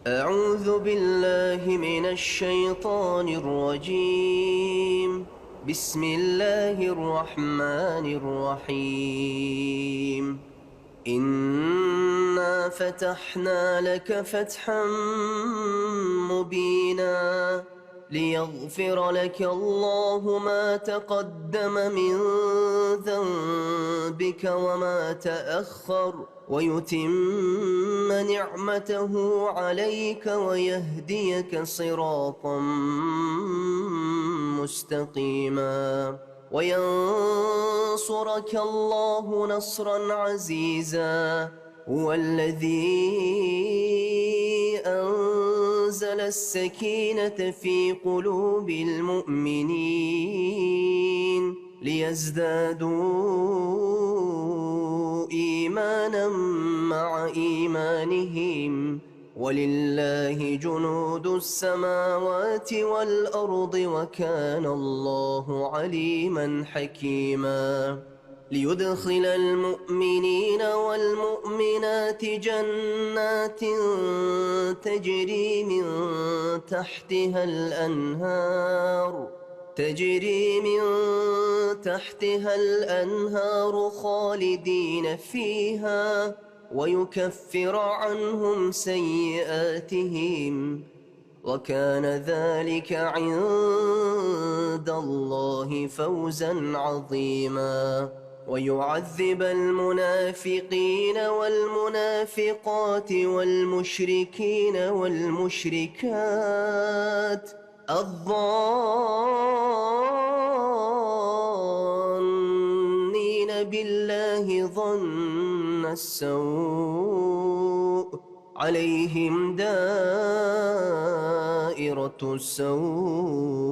أعوذ بالله من الشيطان الرجيم. بسم الله الرحمن الرحيم. إنا فتحنا لك فتحا مبينا ليغفر لك الله ما تقدم من ذنبك وما تأخر ويتم نعمته عليك ويهديك صراطا مستقيما وينصرك الله نصرا عزيزا. هو الذي أنزل السكينة في قلوب المؤمنين ليزدادوا إيمانا مع إيمانهم ولله جنود السماوات والأرض وكان الله عليما حكيما. ليدخل المؤمنين والمؤمنات جنات تجري من تحتها الأنهار خالدين فيها ويكفر عنهم سيئاتهم وكان ذلك عند الله فوزا عظيما. ويعذب المنافقين والمنافقات والمشركين والمشركات الظانين بالله ظن السوء عليهم دائرة السوء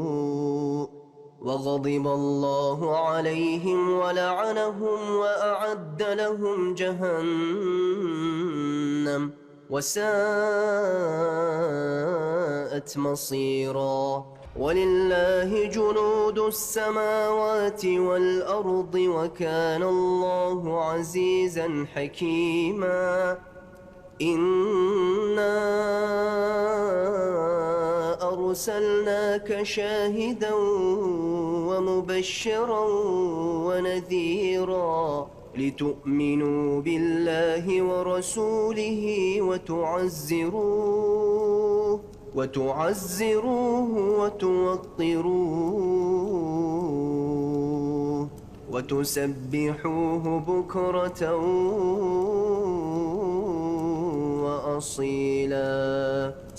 وغضب الله عليهم ولعنهم وأعد لهم جهنم وساءت مصيرا. ولله جنود السماوات والأرض وكان الله عزيزا حكيما. إنا أرسلناك شاهدا ومبشرا ونذيرا لتؤمنوا بالله ورسوله وتعزروه وتوقروه وتسبحوه بكرة وأصيلا.